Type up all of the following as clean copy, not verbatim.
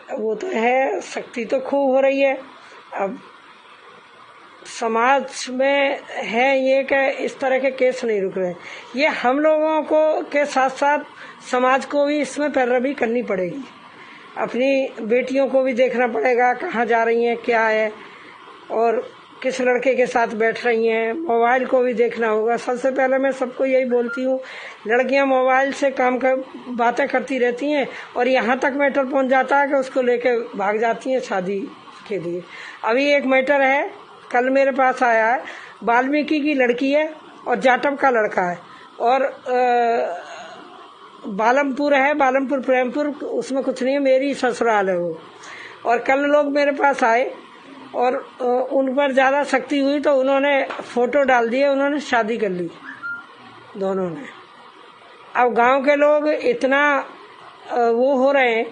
वो तो है, सख्ती तो खूब हो रही है। अब समाज में है ये कि इस तरह के केस नहीं रुक रहे। ये हम लोगों को के साथ साथ समाज को भी इसमें पैरवी करनी पड़ेगी। अपनी बेटियों को भी देखना पड़ेगा कहाँ जा रही हैं, क्या है और किस लड़के के साथ बैठ रही हैं। मोबाइल को भी देखना होगा। सबसे पहले मैं सबको यही बोलती हूँ, लड़कियां मोबाइल से बातें करती रहती हैं और यहाँ तक मैटर पहुँच जाता है कि उसको लेके भाग जाती हैं शादी के लिए। अभी एक मैटर है, कल मेरे पास आया है, वाल्मीकि की लड़की है और जाटव का लड़का है और बालमपुर है, बालमपुर प्रेमपुर, उसमें कुछ नहीं है, मेरी ससुराल है वो। और कल लोग मेरे पास आए और उन पर ज़्यादा सख्ती हुई तो उन्होंने फ़ोटो डाल दिए, उन्होंने शादी कर ली दोनों ने। अब गांव के लोग इतना वो हो रहे हैं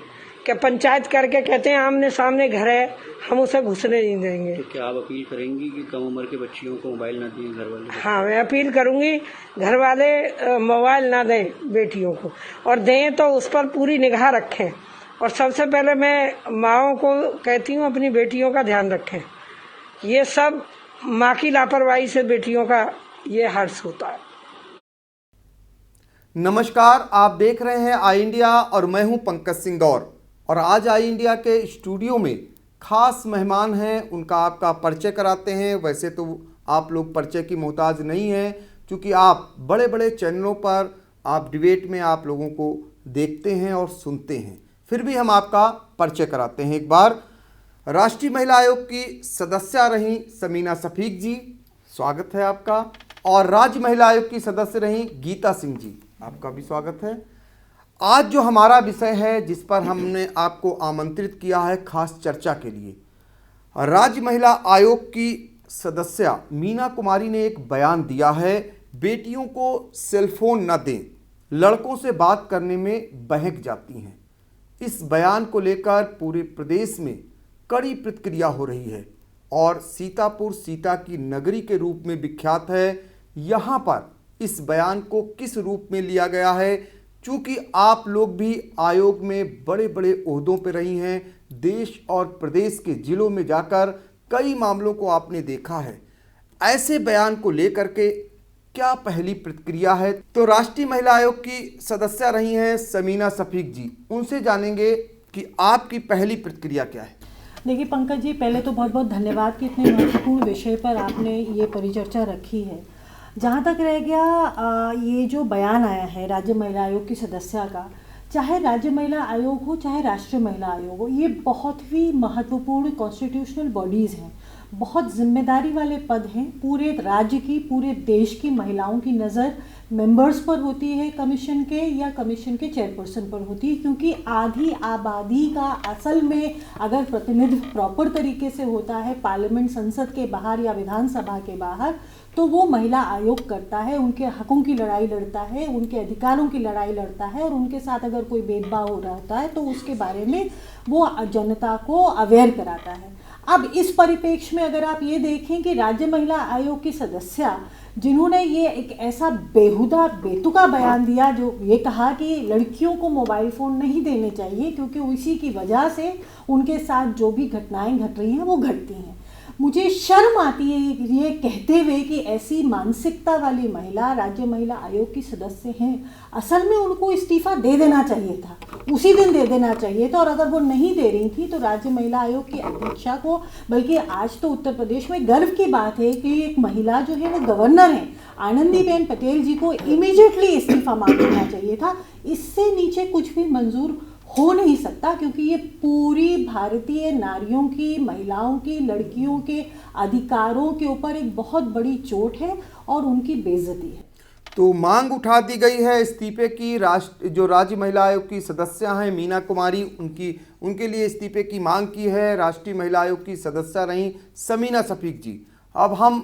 कि पंचायत करके कहते हैं आमने सामने घर है, हम उसे घुसने नहीं देंगे। तो क्या आप अपील करेंगी कि कम उम्र के बच्चियों को मोबाइल ना दें घर वाले? हाँ, मैं अपील करूंगी, घर वाले मोबाइल ना दें बेटियों को, और दें तो उस पर पूरी निगाह रखें। और सबसे पहले मैं माँओं को कहती हूँ अपनी बेटियों का ध्यान रखें। ये सब माँ की लापरवाही से बेटियों का ये हादसा होता है। नमस्कार, आप देख रहे हैं आई इंडिया और मैं हूं पंकज सिंह गौर। और आज आई इंडिया के स्टूडियो में खास मेहमान हैं, उनका आपका परिचय कराते हैं। वैसे तो आप लोग परिचय की मोहताज नहीं हैं, क्योंकि आप बड़े बड़े चैनलों पर आप डिबेट में आप लोगों को देखते हैं और सुनते हैं, फिर भी हम आपका परिचय कराते हैं। एक बार राष्ट्रीय महिला आयोग की सदस्य रहीं समीना शफीक जी, स्वागत है आपका। और राज्य महिला आयोग की सदस्य रहीं गीता सिंह जी, आपका भी स्वागत है। आज जो हमारा विषय है, जिस पर हमने आपको आमंत्रित किया है खास चर्चा के लिए, राज्य महिला आयोग की सदस्य मीना कुमारी ने एक बयान दिया है, बेटियों को सेलफोन न दें, लड़कों से बात करने में बहक जाती हैं। इस बयान को लेकर पूरे प्रदेश में कड़ी प्रतिक्रिया हो रही है और सीतापुर सीता की नगरी के रूप में विख्यात है। यहाँ पर इस बयान को किस रूप में लिया गया है, चूँकि आप लोग भी आयोग में बड़े बड़े ओहदों पर रही हैं, देश और प्रदेश के जिलों में जाकर कई मामलों को आपने देखा है। ऐसे बयान को लेकर के क्या पहली प्रतिक्रिया है? तो राष्ट्रीय महिला आयोग की सदस्य रही हैं समीना शफीक जी, उनसे जानेंगे कि आपकी पहली प्रतिक्रिया क्या है। देखिए पंकज जी, पहले तो बहुत बहुत धन्यवाद कि इतने महत्वपूर्ण विषय पर आपने ये परिचर्चा रखी है। जहाँ तक रह गया ये जो बयान आया है राज्य महिला आयोग की सदस्या का, चाहे राज्य महिला आयोग हो चाहे राष्ट्रीय महिला आयोग हो, ये बहुत ही महत्वपूर्ण कॉन्स्टिट्यूशनल बॉडीज़ हैं, बहुत जिम्मेदारी वाले पद हैं। पूरे राज्य की, पूरे देश की महिलाओं की नज़र मेंबर्स पर होती है कमीशन के, या कमीशन के चेयरपर्सन पर होती है, क्योंकि आधी आबादी का असल में अगर प्रतिनिधित्व प्रॉपर तरीके से होता है पार्लियामेंट, संसद के बाहर या विधानसभा के बाहर, तो वो महिला आयोग करता है, उनके हकों की लड़ाई लड़ता है, उनके अधिकारों की लड़ाई लड़ता है, और उनके साथ अगर कोई भेदभाव हो रहा होता है तो उसके बारे में वो जनता को अवेयर कराता है। अब इस परिप्रेक्ष्य में अगर आप ये देखें कि राज्य महिला आयोग की सदस्या जिन्होंने ये एक ऐसा बेहुदा बेतुका बयान दिया, जो ये कहा कि लड़कियों को मोबाइल फ़ोन नहीं देने चाहिए क्योंकि उसी की वजह से उनके साथ जो भी घटनाएं घट रही हैं वो घटती हैं, मुझे शर्म आती है ये कहते हुए कि ऐसी मानसिकता वाली महिला राज्य महिला आयोग की सदस्य हैं। असल में उनको इस्तीफ़ा दे देना चाहिए था, उसी दिन दे देना चाहिए था। और अगर वो नहीं दे रही थी तो राज्य महिला आयोग की अध्यक्षा को, बल्कि आज तो उत्तर प्रदेश में गर्व की बात है कि एक महिला जो है वो गवर्नर है, आनंदीबेन पटेल जी को इमीडिएटली इस्तीफ़ा मांग लेना चाहिए था। इससे नीचे कुछ भी मंजूर हो नहीं सकता, क्योंकि ये पूरी भारतीय नारियों की, महिलाओं की, लड़कियों के अधिकारों के ऊपर एक बहुत बड़ी चोट है और उनकी बेइज्जती है। तो मांग उठा दी गई है इस्तीफे की। जो राज्य महिला आयोग की सदस्य हैं मीना कुमारी, उनके लिए इस्तीफे की मांग की है राष्ट्रीय महिला आयोग की सदस्य रहीं समीना शफीक जी। अब हम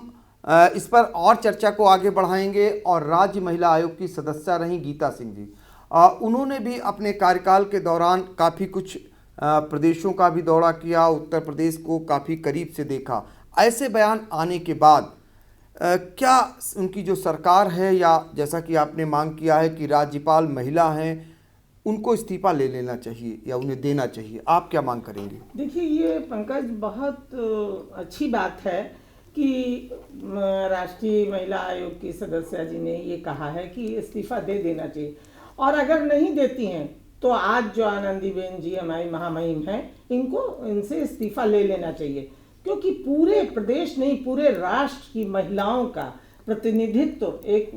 इस पर और चर्चा को आगे बढ़ाएंगे और राज्य महिला आयोग की सदस्य रहीं गीता सिंह जी, उन्होंने भी अपने कार्यकाल के दौरान काफ़ी कुछ प्रदेशों का भी दौरा किया, उत्तर प्रदेश को काफ़ी करीब से देखा। ऐसे बयान आने के बाद क्या उनकी जो सरकार है, या जैसा कि आपने मांग किया है कि राज्यपाल महिला हैं, उनको इस्तीफा ले लेना चाहिए या उन्हें देना चाहिए? आप क्या मांग करेंगे? देखिए, ये पंकज बहुत अच्छी बात है कि राष्ट्रीय महिला आयोग की सदस्य जी ने ये कहा है कि इस्तीफा दे देना चाहिए, और अगर नहीं देती हैं तो आज जो आनंदीबेन जी हमारी महामहिम हैं, इनसे इस्तीफा ले लेना चाहिए, क्योंकि पूरे प्रदेश नहीं पूरे राष्ट्र की महिलाओं का प्रतिनिधित्व एक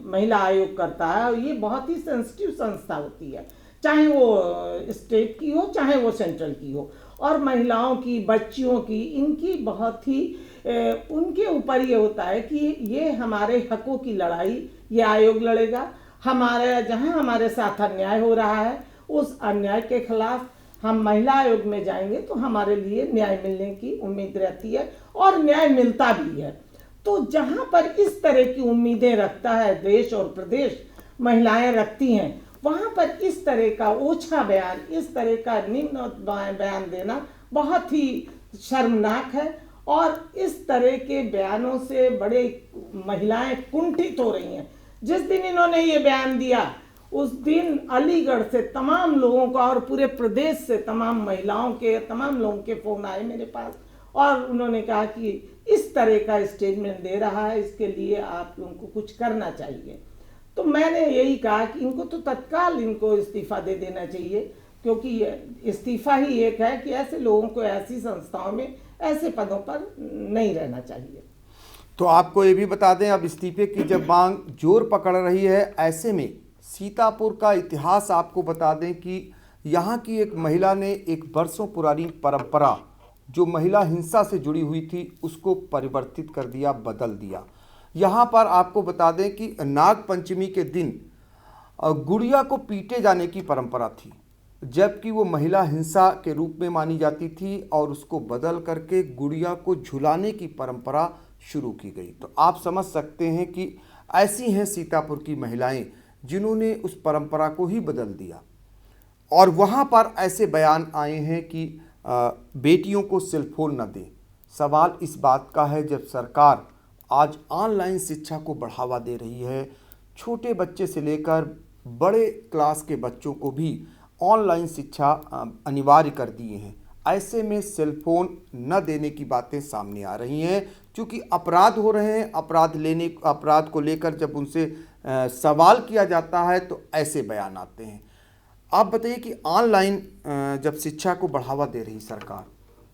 महिला आयोग करता है, और ये बहुत ही सेंसिटिव संस्था होती है, चाहे वो स्टेट की हो चाहे वो सेंट्रल की हो, और महिलाओं की, बच्चियों की, इनकी बहुत ही उनके ऊपर ये होता है कि ये हमारे हकों की लड़ाई ये आयोग लड़ेगा। हमारे जहाँ हमारे साथ अन्याय हो रहा है उस अन्याय के खिलाफ हम महिला आयोग में जाएंगे तो हमारे लिए न्याय मिलने की उम्मीद रहती है, और न्याय मिलता भी है। तो जहाँ पर इस तरह की उम्मीदें रखता है देश और प्रदेश, महिलाएं रखती हैं, वहाँ पर इस तरह का ओछा बयान, इस तरह का निम्न बयान देना बहुत ही शर्मनाक है, और इस तरह के बयानों से बड़े महिलाएं कुंठित हो रही हैं। जिस दिन इन्होंने ये बयान दिया उस दिन अलीगढ़ से तमाम लोगों का और पूरे प्रदेश से तमाम महिलाओं के, तमाम लोगों के फ़ोन आए मेरे पास, और उन्होंने कहा कि इस तरह का स्टेटमेंट दे रहा है, इसके लिए आप लोगों को कुछ करना चाहिए। तो मैंने यही कहा कि इनको तो तत्काल इनको इस्तीफ़ा दे देना चाहिए, क्योंकि इस्तीफ़ा ही एक है कि ऐसे लोगों को ऐसी संस्थाओं में ऐसे पदों पर नहीं रहना चाहिए। तो आपको ये भी बता दें, अब इस्तीफे की जब मांग जोर पकड़ रही है, ऐसे में सीतापुर का इतिहास आपको बता दें कि यहाँ की एक महिला ने एक बरसों पुरानी परंपरा जो महिला हिंसा से जुड़ी हुई थी उसको परिवर्तित कर दिया, बदल दिया। यहाँ पर आपको बता दें कि नाग पंचमी के दिन गुड़िया को पीटे जाने की परंपरा थी, जबकि वो महिला हिंसा के रूप में मानी जाती थी, और उसको बदल करके गुड़िया को झुलाने की परंपरा शुरू की गई। तो आप समझ सकते हैं कि ऐसी हैं सीतापुर की महिलाएं जिन्होंने उस परंपरा को ही बदल दिया। और वहाँ पर ऐसे बयान आए हैं कि बेटियों को सेलफोन न दें। सवाल इस बात का है, जब सरकार आज ऑनलाइन शिक्षा को बढ़ावा दे रही है, छोटे बच्चे से लेकर बड़े क्लास के बच्चों को भी ऑनलाइन शिक्षा अनिवार्य कर दिए हैं, ऐसे में सेलफोन न देने की बातें सामने आ रही हैं। क्योंकि अपराध हो रहे हैं, अपराध को लेकर जब उनसे सवाल किया जाता है तो ऐसे बयान आते हैं। आप बताइए कि ऑनलाइन जब शिक्षा को बढ़ावा दे रही सरकार,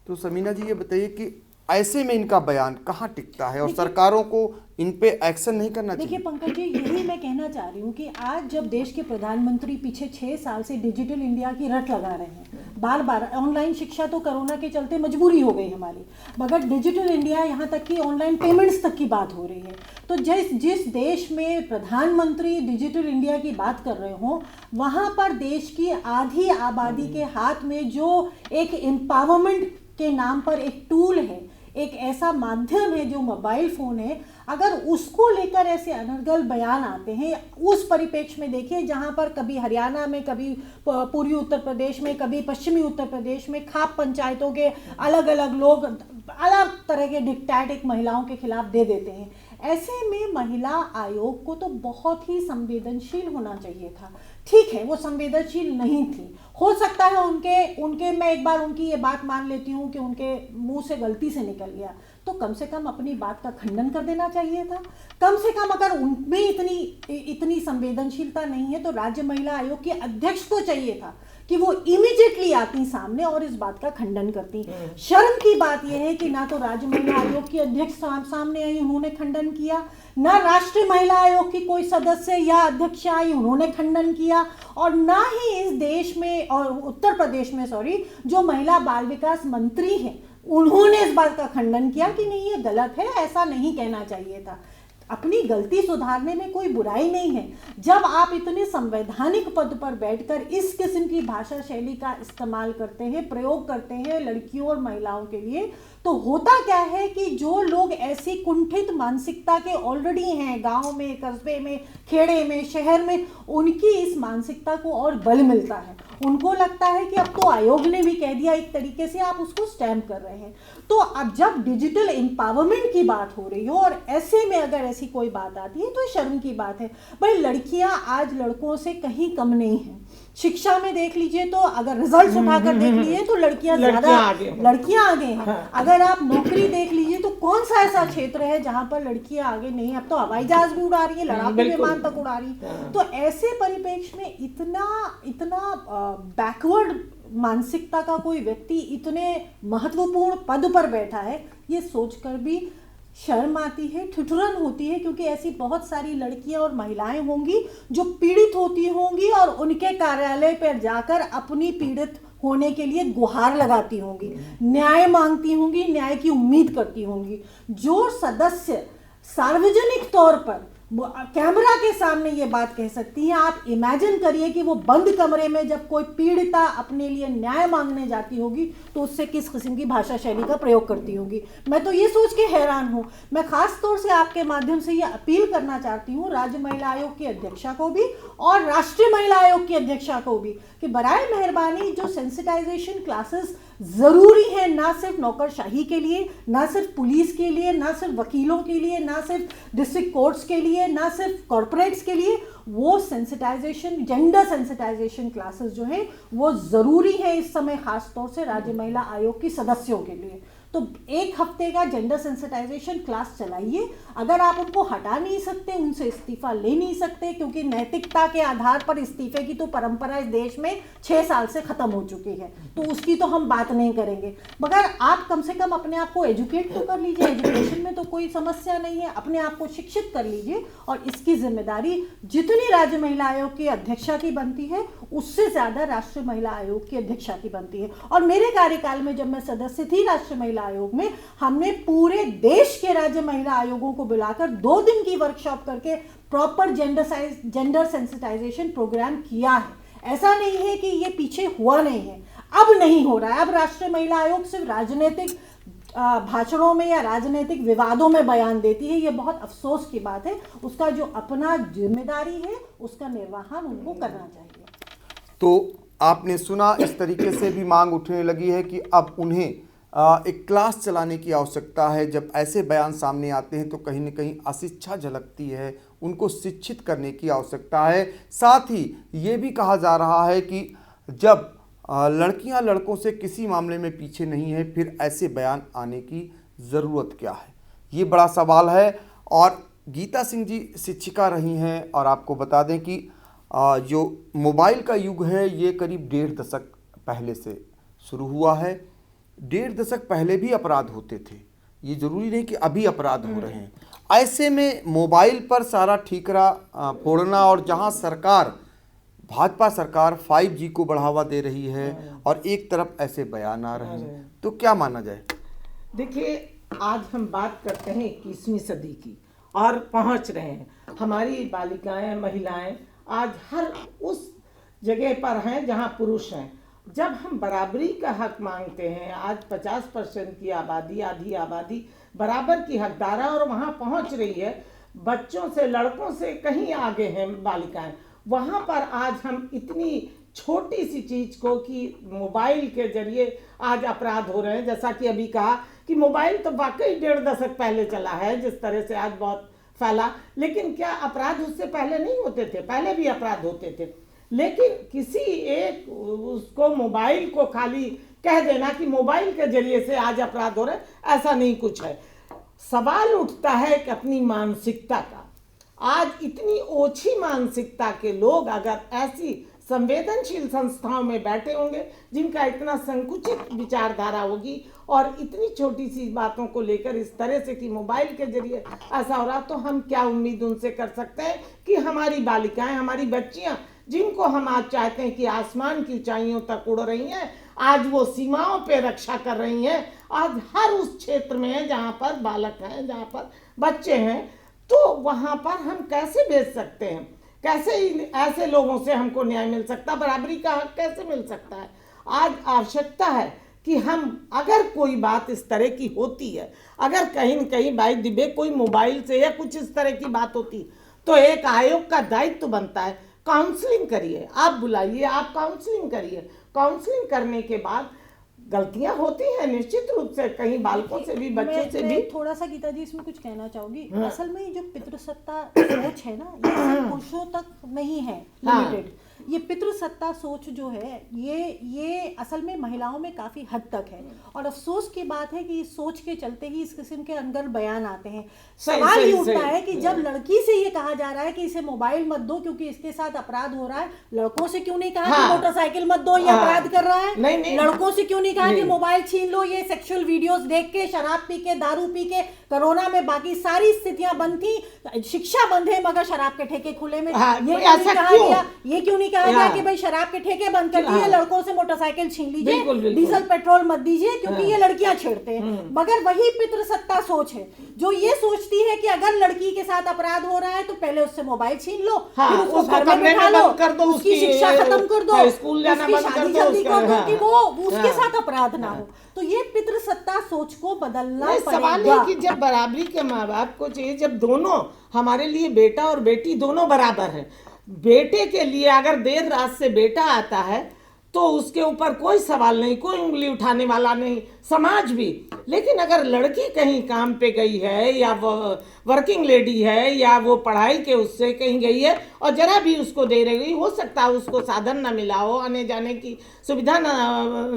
तो समीना जी ये बताइए कि ऐसे में इनका बयान कहाँ टिकता है और सरकारों को इन पे एक्शन नहीं करना चाहिए? देखिए पंकज जी, यही मैं कहना चाह रही हूँ कि आज जब देश के प्रधानमंत्री पीछे 6 साल से डिजिटल इंडिया की रट लगा रहे हैं, बार बार ऑनलाइन शिक्षा तो कोरोना के चलते मजबूरी हो गई हमारी, मगर डिजिटल इंडिया यहाँ तक कि ऑनलाइन पेमेंट्स तक की बात हो रही है। तो जिस देश में प्रधानमंत्री डिजिटल इंडिया की बात कर रहे हो, वहाँ पर देश की आधी आबादी के हाथ में जो एक एम्पावरमेंट के नाम पर एक टूल है, एक ऐसा माध्यम है जो मोबाइल फ़ोन है, अगर उसको लेकर ऐसे अनर्गल बयान आते हैं, उस परिप्रेक्ष्य में देखिए जहां पर कभी हरियाणा में, कभी पूर्वी उत्तर प्रदेश में, कभी पश्चिमी उत्तर प्रदेश में खाप पंचायतों के अलग अलग लोग अलग तरह के डिक्टेट महिलाओं के खिलाफ दे देते हैं। ऐसे में महिला आयोग को तो बहुत ही संवेदनशील होना चाहिए था। ठीक है, वो संवेदनशील नहीं थी, हो सकता है उनके मैं एक बार उनकी ये बात मान लेती हूँ कि उनके मुंह से गलती से निकल गया, तो कम से कम अपनी बात का खंडन कर देना चाहिए था। कम से कम अगर उनमें इतनी संवेदनशीलता नहीं है तो राज्य महिला आयोग के अध्यक्ष को चाहिए था कि वो इमीडिएटली आती सामने और इस बात का खंडन करती। शर्म की बात यह है कि ना तो राज्य महिला आयोग की अध्यक्ष सामने आई, उन्होंने खंडन किया, ना राष्ट्रीय महिला आयोग की कोई सदस्य या अध्यक्ष आई, उन्होंने खंडन किया, और ना ही इस देश में और उत्तर प्रदेश में जो महिला बाल विकास मंत्री हैं उन्होंने इस बात का खंडन किया कि नहीं ये गलत है, ऐसा नहीं कहना चाहिए था। अपनी गलती सुधारने में कोई बुराई नहीं है। जब आप इतने संवैधानिक पद पर बैठकर इस किस्म की भाषा शैली का इस्तेमाल करते हैं, प्रयोग करते हैं लड़कियों और महिलाओं के लिए, तो होता क्या है कि जो लोग ऐसी कुंठित मानसिकता के ऑलरेडी हैं, गांव में, कस्बे में, खेड़े में, शहर में, उनकी इस मानसिकता को और बल मिलता है उनको लगता है कि अब तो आयोग ने भी कह दिया, एक तरीके से आप उसको स्टैम्प कर रहे हैं। तो अब जब डिजिटल एम्पावरमेंट की बात हो रही हो और ऐसे में अगर ऐसी कोई बात आती है तो शर्म की बात है। भाई लड़कियां आज लड़कों से कहीं कम नहीं हैं। शिक्षा में देख लीजिए तो अगर रिजल्ट उठाकर देख लीजिए तो लड़कियां ज्यादा लड़कियां आगे हैं। हाँ। अगर आप नौकरी देख लीजिए तो कौन सा ऐसा क्षेत्र है जहां पर लड़कियां आगे नहीं है। अब तो हवाई जहाज भी उड़ा रही है, लड़ाकू विमान तक उड़ा रही है। तो ऐसे परिप्रेक्ष्य में इतना बैकवर्ड मानसिकता का कोई व्यक्ति इतने महत्वपूर्ण पद पर बैठा है, ये सोचकर भी शर्म आती है, ठिठुरन होती है, क्योंकि ऐसी बहुत सारी लड़कियां और महिलाएं होंगी जो पीड़ित होती होंगी और उनके कार्यालय पर जाकर अपनी पीड़ित होने के लिए गुहार लगाती होंगी, न्याय मांगती होंगी, न्याय की उम्मीद करती होंगी। जो सदस्य सार्वजनिक तौर पर कैमरा के सामने ये बात कह सकती हैं, आप इमेजिन करिए कि वो बंद कमरे में जब कोई पीड़िता अपने लिए न्याय मांगने जाती होगी तो उससे किस किस्म की भाषा शैली का प्रयोग करती होगी। मैं तो ये सोच के हैरान हूँ। मैं खास तौर से आपके माध्यम से ये अपील करना चाहती हूँ राज्य महिला आयोग की अध्यक्षा को भी और राष्ट्रीय महिला आयोग की अध्यक्षा को भी कि बराए मेहरबानी जो सेंसिटाइजेशन क्लासेस ज़रूरी है, ना सिर्फ नौकरशाही के लिए, ना सिर्फ पुलिस के लिए, ना सिर्फ वकीलों के लिए, ना सिर्फ डिस्ट्रिक्ट कोर्ट्स के लिए, ना सिर्फ कॉरपोरेट्स के लिए, वो सेंसिटाइजेशन, जेंडर सेंसिटाइजेशन क्लासेस जो हैं वो ज़रूरी है इस समय, खास तौर से राज्य महिला आयोग की सदस्यों के लिए। तो एक हफ्ते का जेंडर सेंसिटाइजेशन क्लास चलाइए। अगर आप उनको हटा नहीं सकते, उनसे इस्तीफा ले नहीं सकते, क्योंकि नैतिकता के आधार पर इस्तीफे की तो परंपरा इस देश में 6 साल से ख़त्म हो चुकी है, तो उसकी तो हम बात नहीं करेंगे। मगर आप कम से कम अपने आप को एजुकेट तो कर लीजिए। एजुकेशन में तो कोई समस्या नहीं है, अपने आप को शिक्षित कर लीजिए। और इसकी जिम्मेदारी जितनी राज्य महिला आयोग की अध्यक्षा की बनती है, उससे ज़्यादा राष्ट्रीय महिला आयोग की अध्यक्षा की बनती है। और मेरे कार्यकाल में जब मैं सदस्य थी राष्ट्रीय महिला आयोग में, हमने पूरे देश के राज्य महिला आयोगों को बुलाकर 2 दिन की वर्कशॉप करके प्रॉपर जेंडर सेंसिटाइजेशन प्रोग्राम किया है। ऐसा नहीं है कि ये पीछे हुआ नहीं है, अब नहीं हो रहा है। अब राष्ट्रीय महिला आयोग सिर्फ राजनीतिक भाषणों में या राजनीतिक विवादों में बयान देती है। ये बहुत अफसोस की बात है। उसका जो अपना जिम्मेदारी है उसका निर्वहन उनको करना चाहिए। तो आपने सुना, इस तरीके से भी मांग उठने लगी है कि अब उन्हें एक क्लास चलाने की आवश्यकता है। जब ऐसे बयान सामने आते हैं तो कहीं न कहीं अशिक्षा झलकती है, उनको शिक्षित करने की आवश्यकता है। साथ ही ये भी कहा जा रहा है कि जब लड़कियां लड़कों से किसी मामले में पीछे नहीं है, फिर ऐसे बयान आने की ज़रूरत क्या है, ये बड़ा सवाल है। और गीता सिंह जी शिक्षिका रही हैं और आपको बता दें कि जो मोबाइल का युग है ये करीब 1.5 दशक पहले से शुरू हुआ है। 1.5 दशक पहले भी अपराध होते थे, ये ज़रूरी नहीं कि अभी अपराध हो रहे हैं। ऐसे में मोबाइल पर सारा ठीकरा फोड़ना, और जहां सरकार, भाजपा सरकार 5G को बढ़ावा दे रही है और एक तरफ ऐसे बयान आ रहे हैं, तो क्या माना जाए? देखिए, आज हम बात करते हैं 21वीं सदी की और पहुंच रहे हैं। हमारी बालिकाएं, महिलाएं आज हर उस जगह पर हैं जहां पुरुष हैं। जब हम बराबरी का हक मांगते हैं, आज 50% की आबादी, आधी आबादी बराबर की हकदार है और वहाँ पहुँच रही है। बच्चों से, लड़कों से कहीं आगे हैं बालिकाएं। वहाँ पर आज हम इतनी छोटी सी चीज़ को कि मोबाइल के जरिए आज अपराध हो रहे हैं। जैसा कि अभी कहा कि मोबाइल तो वाकई 1.5 दशक पहले चला है, जिस तरह से आज बहुत फैला, लेकिन क्या अपराध उससे पहले नहीं होते थे? पहले भी अपराध होते थे, लेकिन किसी एक उसको मोबाइल को खाली कह देना कि मोबाइल के जरिए से आज अपराध हो रहे, ऐसा नहीं कुछ है। सवाल उठता है कि अपनी मानसिकता का। आज इतनी ओछी मानसिकता के लोग अगर ऐसी संवेदनशील संस्थाओं में बैठे होंगे जिनका इतना संकुचित विचारधारा होगी और इतनी छोटी सी बातों को लेकर इस तरह से कि मोबाइल के जरिए ऐसा हो रहा, तो हम क्या उम्मीद उनसे कर सकते हैं कि हमारी बालिकाएं, हमारी बच्चियां, जिनको हम आज चाहते हैं कि आसमान की ऊंचाइयों तक उड़ रही हैं, आज वो सीमाओं पे रक्षा कर रही हैं। आज हर उस क्षेत्र में है जहाँ पर बालक हैं, जहाँ पर बच्चे हैं, तो वहाँ पर हम कैसे भेज सकते हैं? कैसे ऐसे लोगों से हमको न्याय मिल सकता, बराबरी का हक कैसे मिल सकता है? आज आवश्यकता है कि हम, अगर कोई बात इस तरह की होती है, अगर कहीं न कहीं भाई दिबे कोई मोबाइल से या कुछ इस तरह की बात होती, तो एक आयोग का दायित्व बनता है, काउंसलिंग करिए, आप बुलाइए, आप काउंसलिंग करिए। काउंसलिंग करने के बाद गलतियां होती हैं निश्चित रूप से, कहीं बालकों से भी, बच्चों से भी। थोड़ा सा गीता जी इसमें कुछ कहना चाहूंगी। असल में ये जो पितृसत्ता सोच है ना, ये सिर्फ पुरुषों तक नहीं है लिमिटेड। ये पितृसत्ता सोच जो है ये असल में महिलाओं में काफी हद तक है, और अफसोस की बात है कि इस सोच के चलते ही इस किस्म के अंदर बयान आते हैं। सवाल ये उठता है कि जब लड़की से ये कहा जा रहा है कि इसे मोबाइल मत दो क्योंकि इसके साथ अपराध हो रहा है, लड़कों से क्यों नहीं कहा कि मोटरसाइकिल मत दो, ये अपराध कर रहा है? नहीं। लड़कों से क्यों नहीं कहा कि मोबाइल छीन लो, ये सेक्सुअल वीडियोस देख के, शराब पी के, दारू पी के, कोरोना में बाकी सारी स्थितियां बंद थी, शिक्षा बंद है मगर शराब के ठेके खुले में, ये क्यों नहीं कहा गया कि भाई शराब के ठेके बंद कर दिए, लड़कों से मोटरसाइकिल छीन लीजिए, डीजल पेट्रोल मत दीजिए क्योंकि ये लड़कियां छेड़ते हैं। मगर वही पितृसत्ता सोच है जो ये सोचती है कि अगर लड़की के साथ अपराध हो रहा है तो पहले उससे मोबाइल छीन लो, फिर उसको घर में बिठा लो, उसकी शिक्षा खत्म कर दो, स्कूल जाना बंद कर दो कि वो उसके साथ अपराध ना हो। तो ये पितृसत्ता सोच को बदलना पड़ेगा। सवाल है कि जब बराबरी के माँ बाप को चाहिए, जब दोनों हमारे लिए बेटा और बेटी दोनों बराबर हैं, बेटे के लिए अगर देर रात से बेटा आता है तो उसके ऊपर कोई सवाल नहीं, कोई उंगली उठाने वाला नहीं, समाज भी। लेकिन अगर लड़की कहीं काम पे गई है या वो वर्किंग लेडी है या वो पढ़ाई के उससे कहीं गई है और जरा भी उसको देर हुई, हो सकता है उसको साधन ना मिला हो, आने जाने की सुविधा ना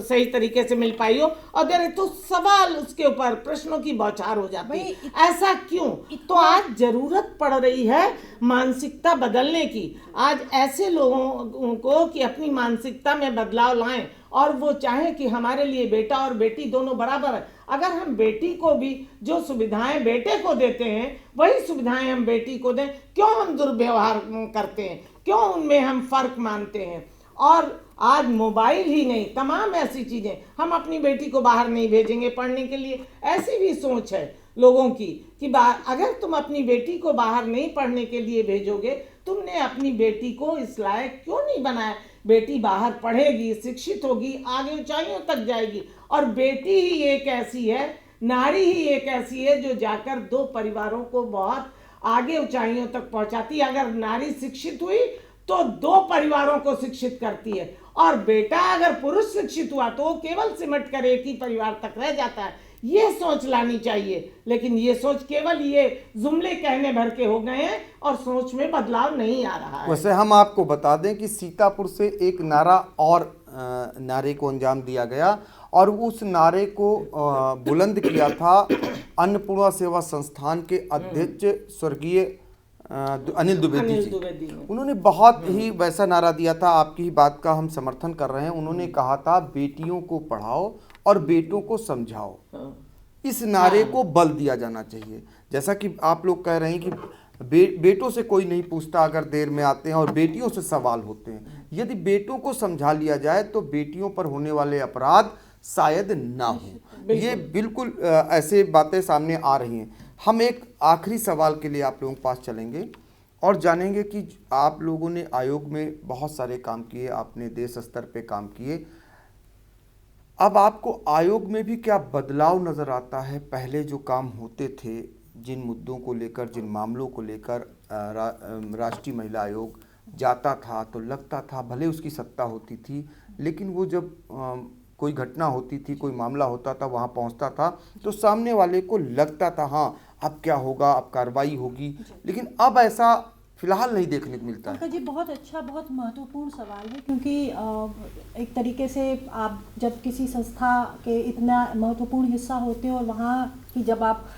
सही तरीके से मिल पाई हो, अगर तो सवाल उसके ऊपर प्रश्नों की बौछार हो जाती है। ऐसा क्यों? तो आज जरूरत पड़ रही है मानसिकता बदलने की। आज ऐसे लोगों को कि अपनी मानसिकता में बदलाव लाएं और वो चाहें कि हमारे लिए बेटा और बेटी दोनों बराबर है। अगर हम बेटी को भी जो सुविधाएं बेटे को देते हैं वही सुविधाएं हम बेटी को दें, क्यों हम दुर्व्यवहार करते हैं, क्यों उनमें हम फर्क मानते हैं? और आज मोबाइल ही नहीं, तमाम ऐसी चीजें, हम अपनी बेटी को बाहर नहीं भेजेंगे पढ़ने के लिए, ऐसी भी सोच है लोगों की कि अगर तुम अपनी बेटी को बाहर नहीं पढ़ने के लिए भेजोगे, तुमने अपनी बेटी को इस लायक क्यों नहीं बनाया? बेटी बाहर पढ़ेगी, शिक्षित होगी, आगे ऊंचाइयों तक जाएगी। और बेटी ही एक ऐसी है, नारी ही एक ऐसी है जो जाकर दो परिवारों को बहुत आगे ऊंचाइयों तक पहुंचाती है। अगर नारी शिक्षित हुई तो दो परिवारों को शिक्षित करती है, और बेटा अगर पुरुष शिक्षित हुआ तो वो केवल सिमट कर एक ही परिवार तक रह जाता है। ये सोच लानी चाहिए, लेकिन ये सोच केवल ये जुमले कहने भर के हो गए हैं और सोच में बदलाव नहीं आ रहा है। वैसे हम आपको बता दें कि सीतापुर से एक नारा और नारे को अंजाम दिया गया और उस नारे को बुलंद किया था अन्नपूर्णा सेवा संस्थान के अध्यक्ष स्वर्गीय अनिल द्विवेदी जी। उन्होंने बहुत ही वैसा नारा दिया था, आपकी ही बात का हम समर्थन कर रहे हैं। उन्होंने कहा था बेटियों को पढ़ाओ और बेटों को समझाओ। इस नारे को बल दिया जाना चाहिए। जैसा कि आप लोग कह रहे हैं कि बेटों से कोई नहीं पूछता अगर देर में आते हैं और बेटियों से सवाल होते हैं। यदि बेटों को समझा लिया जाए तो बेटियों पर होने वाले अपराध शायद ना हो। ये बिल्कुल ऐसे बातें सामने आ रही हैं। हम एक आखिरी सवाल के लिए आप लोगों के पास चलेंगे और जानेंगे कि आप लोगों ने आयोग में बहुत सारे काम किए, आपने देश स्तर पे काम किए। अब आपको आयोग में भी क्या बदलाव नज़र आता है? पहले जो काम होते थे, जिन मुद्दों को लेकर, जिन मामलों को लेकर राष्ट्रीय महिला आयोग जाता था तो लगता था भले उसकी सत्ता होती थी, लेकिन वो जब कोई घटना होती थी, कोई मामला होता था, वहाँ पहुँचता था तो सामने वाले को लगता था हाँ अब क्या होगा, अब कार्रवाई होगी। लेकिन अब ऐसा फिलहाल नहीं देखने को मिलता है। जी बहुत अच्छा, बहुत महत्वपूर्ण सवाल है, क्योंकि एक तरीके से आप जब किसी संस्था के इतना महत्वपूर्ण हिस्सा होते हैं और वहाँ की जब आप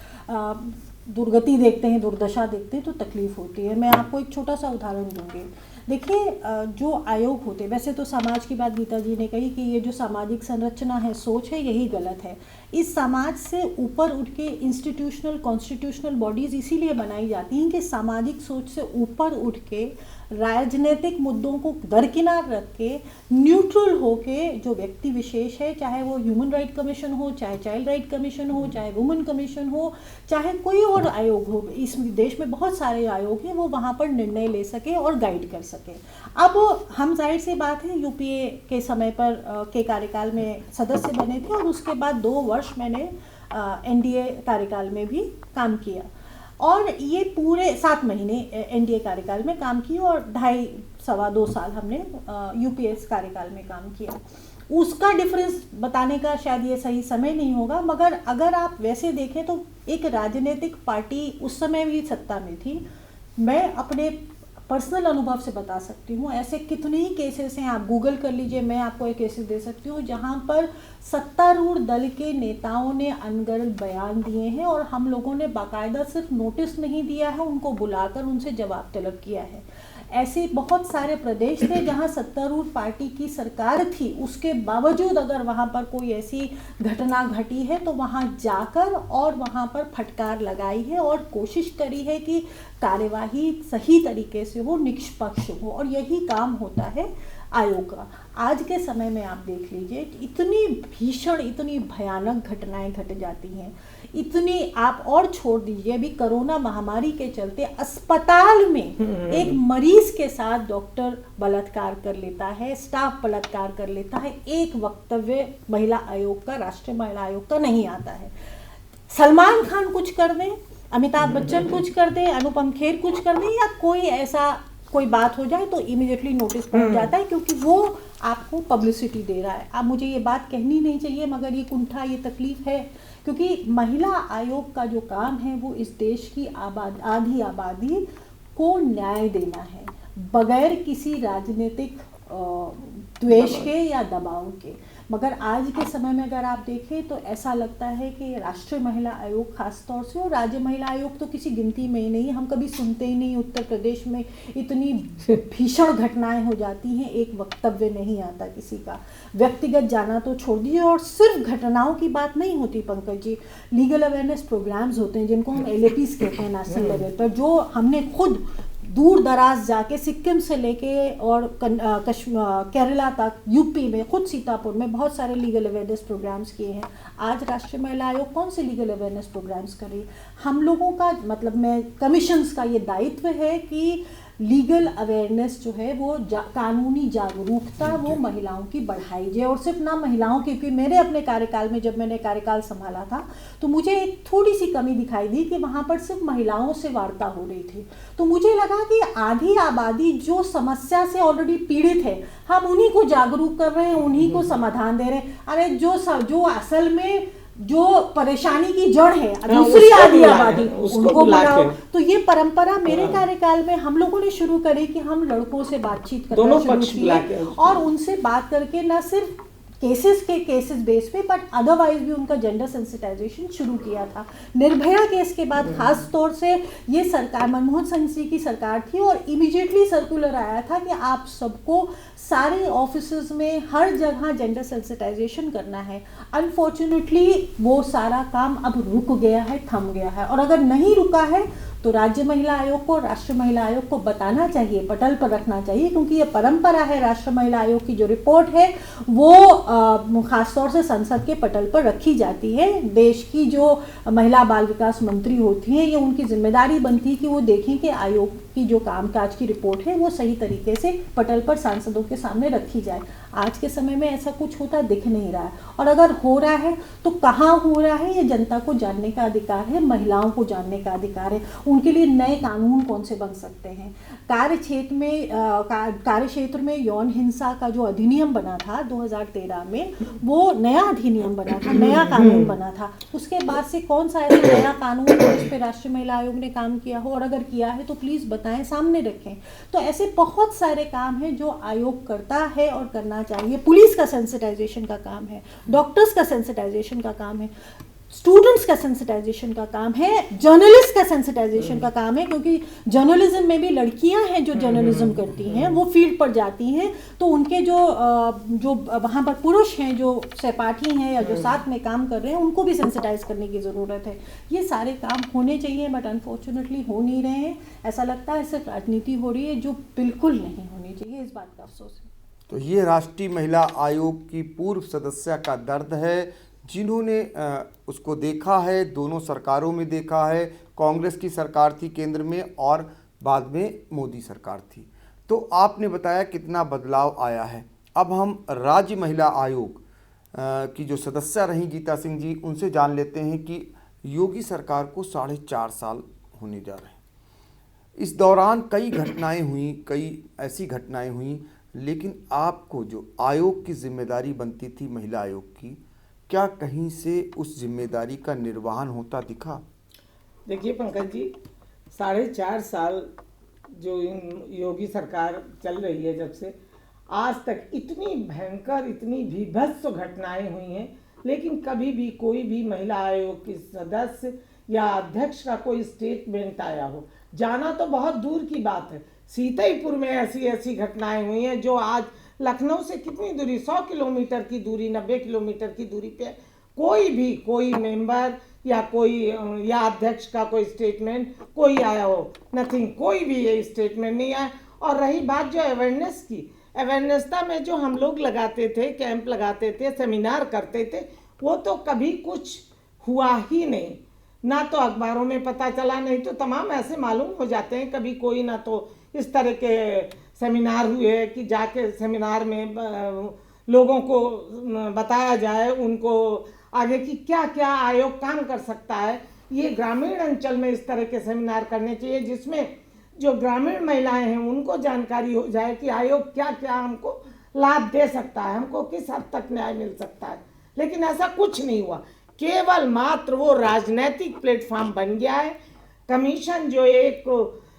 दुर्गति देखते हैं, दुर्दशा देखते हैं तो तकलीफ होती है। मैं आपको एक छोटा सा उदाहरण दूंगी। देखिए जो आयोग होते, वैसे तो समाज की बात गीता जी ने कही कि ये जो सामाजिक संरचना है, सोच है, यही गलत है। इस समाज से ऊपर उठ के इंस्टीट्यूशनल कॉन्स्टिट्यूशनल बॉडीज़ इसीलिए बनाई जाती हैं कि सामाजिक सोच से ऊपर उठ के राजनीतिक मुद्दों को दरकिनार रख के न्यूट्रल होके जो व्यक्ति विशेष है, चाहे वो ह्यूमन राइट कमीशन हो, चाहे चाइल्ड राइट कमीशन हो, चाहे वुमेन कमीशन हो, चाहे कोई और आयोग हो, इस देश में बहुत सारे आयोग हैं, वो वहाँ पर निर्णय ले सके और गाइड कर सके। अब हम जाहिर सी बात है यूपीए के समय पर के कार्यकाल में सदस्य बने थे और उसके बाद 2 वर्ष मैंने एनडीए कार्यकाल में भी काम किया और ये पूरे 7 महीने एनडीए कार्यकाल में काम किया और 2.5 2.25 साल हमने यूपीएस कार्यकाल में काम किया। उसका डिफरेंस बताने का शायद ये सही समय नहीं होगा, मगर अगर आप वैसे देखें तो एक राजनीतिक पार्टी उस समय भी सत्ता में थी। मैं अपने पर्सनल अनुभव से बता सकती हूँ, ऐसे कितने ही केसेस हैं, आप गूगल कर लीजिए, मैं आपको एक केसेस दे सकती हूँ जहाँ पर सत्तारूढ़ दल के नेताओं ने अनगढ़ बयान दिए हैं और हम लोगों ने बाकायदा सिर्फ नोटिस नहीं दिया है, उनको बुलाकर उनसे जवाब तलब किया है। ऐसे बहुत सारे प्रदेश थे जहां सत्तारूढ़ पार्टी की सरकार थी, उसके बावजूद अगर वहां पर कोई ऐसी घटना घटी है तो वहां जाकर और वहां पर फटकार लगाई है और कोशिश करी है कि कार्यवाही सही तरीके से हो, निष्पक्ष हो, और यही काम होता है आयोग का। आज के समय में आप देख लीजिए, इतनी भीषण, इतनी भयानक घटनाएं घट जाती हैं, इतनी, आप और छोड़ दीजिए, अभी कोरोना महामारी के चलते अस्पताल में एक मरीज के साथ डॉक्टर बलात्कार कर लेता है, स्टाफ बलात्कार कर लेता है, एक वक्तव्य महिला आयोग का, राष्ट्रीय महिला आयोग का नहीं आता है। सलमान खान कुछ कर दें, अमिताभ बच्चन कुछ कर दें, अनुपम खेर कुछ कर दें, या कोई ऐसा कोई बात हो जाए तो इमीडिएटली नोटिस पहुंच जाता है, क्योंकि वो आपको पब्लिसिटी दे रहा है। अब मुझे ये बात कहनी नहीं चाहिए, मगर ये कुंठा, ये तकलीफ है, क्योंकि महिला आयोग का जो काम है वो इस देश की आधी आबादी को न्याय देना है, बगैर किसी राजनीतिक द्वेष के या दबाव के। मगर आज के समय में अगर आप देखें तो ऐसा लगता है कि राष्ट्रीय महिला आयोग खास तौर से, और राज्य महिला आयोग तो किसी गिनती में ही नहीं, हम कभी सुनते ही नहीं। उत्तर प्रदेश में इतनी भीषण घटनाएं हो जाती हैं, एक वक्तव्य नहीं आता किसी का, व्यक्तिगत जाना तो छोड़ दीजिए। और सिर्फ घटनाओं की बात नहीं होती Pankaj ji, legal awareness programmes होते हैं जिनको हम LAPs कहते हैं नेशनल लेवल पर, जो हमने खुद दूर दराज जाके सिक्किम से लेके और केरला तक, यूपी में खुद सीतापुर में बहुत सारे लीगल अवेयरनेस प्रोग्राम्स किए हैं। आज राष्ट्रीय महिला आयोग कौन से लीगल अवेयरनेस प्रोग्राम्स कर रही है? हम लोगों का मतलब, मैं कमीशंस का ये दायित्व है कि लीगल अवेयरनेस जो है वो कानूनी जागरूकता वो महिलाओं की बढ़ाई जाए, और सिर्फ ना महिलाओं की, क्योंकि मेरे अपने कार्यकाल में जब मैंने कार्यकाल संभाला था तो मुझे एक थोड़ी सी कमी दिखाई दी कि वहाँ पर सिर्फ महिलाओं से वार्ता हो रही थी। तो मुझे लगा कि आधी आबादी जो समस्या से ऑलरेडी पीड़ित है, हम उन्हीं को जागरूक कर रहे हैं, उन्हीं को समाधान दे रहे हैं। अरे जो असल में जो परेशानी की जड़ है दूसरी आधी आबादी, उनको बुलाओ। तो ये परंपरा मेरे कार्यकाल में हम लोगों ने शुरू करी कि हम लड़कों से बातचीत करना शुरू किए, और उनसे बात करके न सिर्फ केसेस बेस पे बट अदरवाइज भी उनका जेंडर सेंसिटाइजेशन शुरू किया था। निर्भया केस के बाद खास तौर से ये सरकार, मनमोहन सिंह जी की सरकार थी, और इमीडिएटली सर्कुलर आया था कि आप सबको सारे ऑफिसेज में हर जगह जेंडर सेंसिटाइजेशन करना है। अनफॉर्चुनेटली वो सारा काम अब रुक गया है, थम गया है, और अगर नहीं रुका है तो राज्य महिला आयोग को, राष्ट्रीय महिला आयोग को बताना चाहिए, पटल पर रखना चाहिए, क्योंकि ये परंपरा है। राष्ट्रीय महिला आयोग की जो रिपोर्ट है वो खासतौर से संसद के पटल पर रखी जाती है। देश की जो महिला बाल विकास मंत्री होती हैं, ये उनकी जिम्मेदारी बनती है कि वो देखें कि आयोग की जो कामकाज की रिपोर्ट है वो सही तरीके से पटल पर सांसदों के सामने रखी जाए। आज के समय में ऐसा कुछ होता दिख नहीं रहा है, और अगर हो रहा है तो कहाँ हो रहा है ये जनता को जानने का अधिकार है, महिलाओं को जानने का अधिकार है। उनके लिए नए कानून कौन से बन सकते हैं? कार्यक्षेत्र में यौन हिंसा का जो अधिनियम बना था 2013 में, वो नया अधिनियम बना था, नया कानून बना था। उसके बाद से कौन सा ऐसा नया कानून है जिस पे राष्ट्रीय महिला आयोग ने काम किया हो, और अगर किया है तो प्लीज़ बताएं, सामने रखें। तो ऐसे बहुत सारे काम हैं जो आयोग करता है और करना चाहिए। पुलिस का सेंसिटाइजेशन का काम है, डॉक्टर्स का सेंसिटाइजेशन का काम है, स्टूडेंट्स का सेंसिटाइजेशन का काम है, जर्नलिस्ट का सेंसिटाइजेशन का काम है, क्योंकि जर्नलिज्म में भी लड़कियां हैं जो जर्नलिज्म करती हैं, वो फील्ड पर जाती हैं, तो उनके जो वहाँ पर पुरुष हैं जो सहपाठी हैं या जो साथ में काम कर रहे हैं, उनको भी सेंसिटाइज करने की ज़रूरत है। ये सारे काम होने चाहिए, बट अनफॉर्चुनेटली हो नहीं रहे हैं। ऐसा लगता है सिर्फ राजनीति हो रही है, जो बिल्कुल नहीं होनी चाहिए। इस बात का अफसोस है। तो ये राष्ट्रीय महिला आयोग की पूर्व सदस्य का दर्द है, जिन्होंने उसको देखा है, दोनों सरकारों में देखा है। कांग्रेस की सरकार थी केंद्र में, और बाद में मोदी सरकार थी। तो आपने बताया कितना बदलाव आया है। अब हम राज्य महिला आयोग की जो सदस्य रहीं गीता सिंह जी, उनसे जान लेते हैं कि योगी सरकार को 4.5 साल होने जा रहे हैं। इस दौरान कई घटनाएं हुई, कई ऐसी घटनाएं हुई, लेकिन आपको जो आयोग की जिम्मेदारी बनती थी महिला आयोग की, क्या कहीं से उस जिम्मेदारी का निर्वहन होता दिखा? देखिए पंकज जी, 4.5 साल जो योगी सरकार चल रही है, जब से आज तक इतनी भयंकर, इतनी भीभत्स घटनाएं हुई हैं, लेकिन कभी भी कोई भी महिला आयोग की सदस्य या अध्यक्ष का कोई स्टेटमेंट आया हो, जाना तो बहुत दूर की बात है। सीताईपुर में ऐसी ऐसी घटनाएं हुई हैं जो आज लखनऊ से कितनी दूरी, 100 किलोमीटर की दूरी, 90 किलोमीटर की दूरी पे कोई मेंबर या या अध्यक्ष का कोई स्टेटमेंट कोई आया हो, नथिंग, कोई भी ये स्टेटमेंट नहीं आया। और रही बात जो अवेयरनेस की, अवेयरनेसता में जो हम लोग लगाते थे, कैंप लगाते थे, सेमिनार करते थे, वो तो कभी कुछ हुआ ही नहीं, ना तो अखबारों में पता चला, नहीं तो तमाम ऐसे मालूम हो जाते हैं कभी कोई, ना तो इस तरह के सेमिनार हुए कि जाके सेमिनार में लोगों को बताया जाए उनको आगे की क्या क्या आयोग काम कर सकता है। ये ग्रामीण अंचल में इस तरह के सेमिनार करने चाहिए जिसमें जो ग्रामीण महिलाएं हैं उनको जानकारी हो जाए कि आयोग क्या क्या हमको लाभ दे सकता है, हमको किस हद तक न्याय मिल सकता है। लेकिन ऐसा कुछ नहीं हुआ, केवल मात्र वो राजनीतिक प्लेटफॉर्म बन गया है। कमीशन जो एक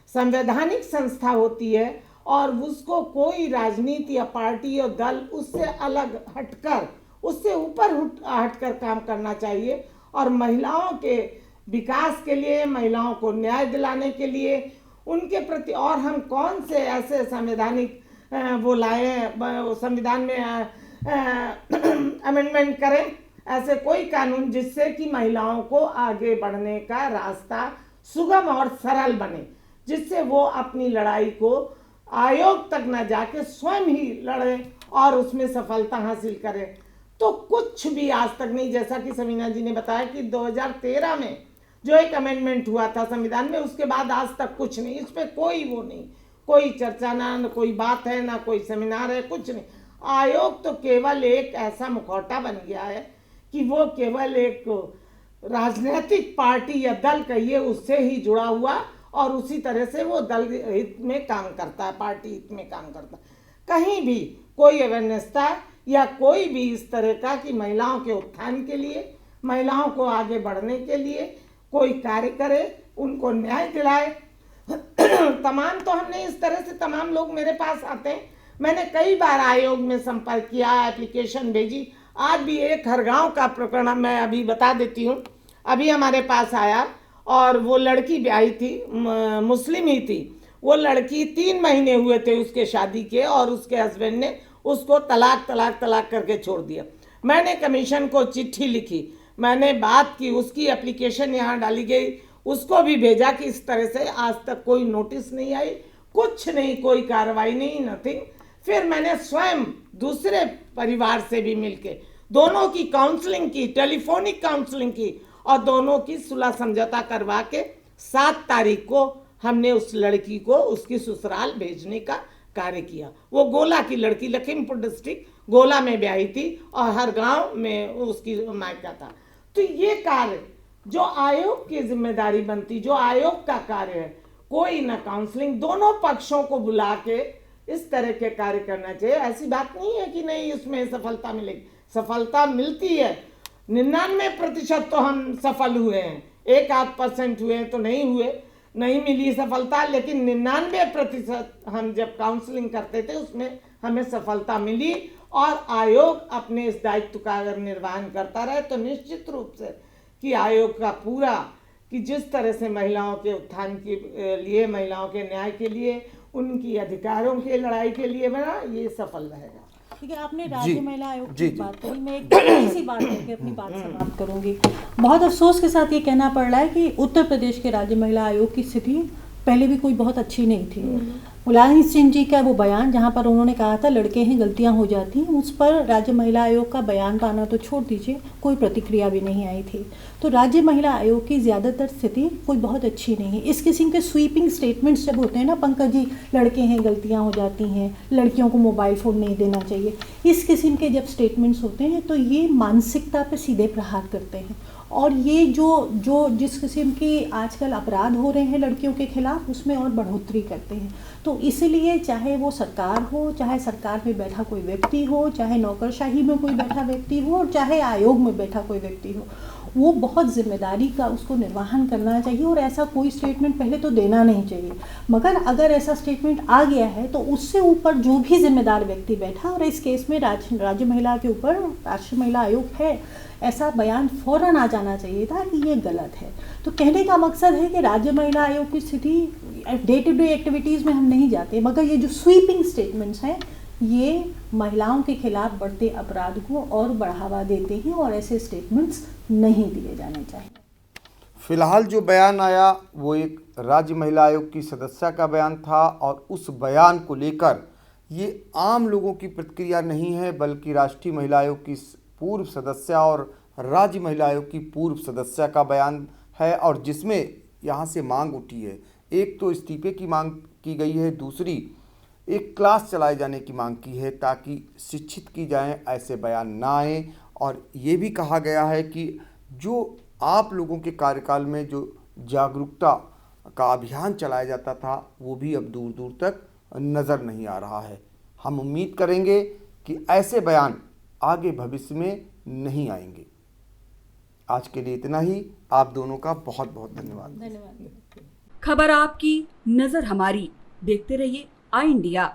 संवैधानिक संस्था होती है और उसको कोई राजनीति या पार्टी या दल उससे अलग हटकर, उससे ऊपर हटकर काम करना चाहिए और महिलाओं के विकास के लिए, महिलाओं को न्याय दिलाने के लिए, उनके प्रति। और हम कौन से ऐसे संवैधानिक वो लाए, संविधान में अमेंडमेंट करें, ऐसे कोई कानून जिससे कि महिलाओं को आगे बढ़ने का रास्ता सुगम और सरल बने, जिससे वो अपनी लड़ाई को आयोग तक न जाके स्वयं ही लड़े और उसमें सफलता हासिल करें। तो कुछ भी आज तक नहीं। जैसा कि समीना जी ने बताया कि 2013 में जो एक अमेंडमेंट हुआ था संविधान में, उसके बाद आज तक कुछ नहीं, इस पर कोई वो नहीं, कोई चर्चा ना कोई बात है, ना कोई सेमिनार है, कुछ नहीं। आयोग तो केवल एक ऐसा मुखौटा बन गया है कि वो केवल एक राजनीतिक पार्टी या दल कहिए उससे ही जुड़ा हुआ और उसी तरह से वो दल हित में काम करता है, पार्टी हित में काम करता है। कहीं भी कोई अवेयरनेस या कोई भी इस तरह का कि महिलाओं के उत्थान के लिए, महिलाओं को आगे बढ़ने के लिए कोई कार्य करे, उनको न्याय दिलाए। तमाम तो हमने इस तरह से, तमाम लोग मेरे पास आते हैं, मैंने कई बार आयोग में संपर्क किया, एप्लीकेशन भेजी। आज भी एक हरगांव का प्रकरण मैं अभी बता देती हूँ। अभी हमारे पास आया और वो लड़की ब्याही थी, मुस्लिम ही थी। वो लड़की 3 महीने हुए थे उसके शादी के और उसके हस्बैंड ने उसको तलाक करके छोड़ दिया। मैंने कमीशन को चिट्ठी लिखी, मैंने बात की, उसकी एप्लीकेशन यहाँ डाली गई, उसको भी भेजा कि इस तरह से आज तक कोई नोटिस नहीं आई, कुछ नहीं, कोई कार्रवाई नहीं, नथिंग। फिर मैंने स्वयं दूसरे परिवार से भी मिलके दोनों की काउंसलिंग की, टेलीफोनिक काउंसलिंग की और दोनों की सुलह समझौता करवा के 7 तारीख को हमने उस लड़की को उसकी ससुराल भेजने का कार्य किया। वो गोला की लड़की, लखीमपुर डिस्ट्रिक्ट गोला में ब्याही थी और हर गांव में उसकी मायका था। तो ये कार्य जो आयोग की जिम्मेदारी बनती, जो आयोग का कार्य है, कोई ना काउंसलिंग, दोनों पक्षों को बुला के इस तरह के कार्य करना चाहिए। ऐसी बात नहीं है कि नहीं इसमें सफलता मिलेगी, सफलता मिलती है। 99% तो हम सफल हुए हैं, 1-8% हुए तो नहीं मिली सफलता, लेकिन 99% हम जब काउंसलिंग करते थे उसमें हमें सफलता मिली। और आयोग अपने इस दायित्व का अगर निर्वहन करता रहे तो निश्चित रूप से कि आयोग का पूरा, कि जिस तरह से महिलाओं के उत्थान के लिए, महिलाओं के न्याय के लिए, उनकी अधिकारों के लड़ाई के लिए बना, ये सफल रहेगा। ठीक है, आपने राज्य महिला आयोग की बात करी, मैं एक छोटी सी बात करके अपनी बात समाप्त करूंगी। बहुत अफसोस के साथ ये कहना पड़ रहा है कि उत्तर प्रदेश के राज्य महिला आयोग की स्थिति पहले भी कोई बहुत अच्छी नहीं थी। मुलायम सिंह जी का वो बयान जहाँ पर उन्होंने कहा था लड़के हैं गलतियाँ हो जाती हैं, उस पर राज्य महिला आयोग का बयान पाना तो छोड़ दीजिए, कोई प्रतिक्रिया भी नहीं आई थी। तो राज्य महिला आयोग की ज़्यादातर स्थिति कोई बहुत अच्छी नहीं है। इस किस्म के स्वीपिंग स्टेटमेंट्स जब होते हैं ना पंकज जी, लड़के हैं गलतियाँ हो जाती हैं, लड़कियों को मोबाइल फ़ोन नहीं देना चाहिए, इस किस्म के जब स्टेटमेंट्स होते हैं तो ये मानसिकता पर सीधे प्रहार करते हैं और ये जो जिस किस्म के आजकल अपराध हो रहे हैं लड़कियों के खिलाफ, उसमें और बढ़ोतरी करते हैं। तो इसलिए चाहे वो सरकार हो, चाहे सरकार में बैठा कोई व्यक्ति हो, चाहे नौकरशाही में कोई बैठा व्यक्ति हो, और चाहे आयोग में बैठा कोई व्यक्ति हो, वो बहुत जिम्मेदारी का उसको निर्वहन करना चाहिए और ऐसा कोई स्टेटमेंट पहले तो देना नहीं चाहिए। मगर अगर ऐसा स्टेटमेंट आ गया है तो उससे ऊपर जो भी जिम्मेदार व्यक्ति बैठा, और इस केस में राज्य महिला के ऊपर राष्ट्रीय महिला आयोग है, ऐसा बयान फौरन आ जाना चाहिए था कि ये गलत है। तो कहने का मकसद है कि राज्य महिला आयोग की स्थिति, डे टू डे एक्टिविटीज़ में हम नहीं जाते, मगर ये जो स्वीपिंग स्टेटमेंट्स हैं ये महिलाओं के खिलाफ बढ़ते अपराध को और बढ़ावा देते हैं, और ऐसे स्टेटमेंट्स नहीं दिए जाने चाहिए। फिलहाल जो बयान आया वो एक राज्य महिला आयोग की सदस्य का बयान था, और उस बयान को लेकर ये आम लोगों की प्रतिक्रिया नहीं है, बल्कि राष्ट्रीय महिला आयोग की पूर्व सदस्य और राज्य महिला आयोग की पूर्व सदस्य का बयान है, और जिसमें यहाँ से मांग उठी है। एक तो इस्तीफे की मांग की गई है, दूसरी एक क्लास चलाए जाने की मांग की है ताकि शिक्षित की जाएं, ऐसे बयान ना आए। और ये भी कहा गया है कि जो आप लोगों के कार्यकाल में जो जागरूकता का अभियान चलाया जाता था वो भी अब दूर दूर तक नज़र नहीं आ रहा है। हम उम्मीद करेंगे कि ऐसे बयान आगे भविष्य में नहीं आएंगे। आज के लिए इतना ही। आप दोनों का बहुत बहुत धन्यवाद। धन्यवाद। खबर आपकी, नजर हमारी। देखते रहिए आई इंडिया।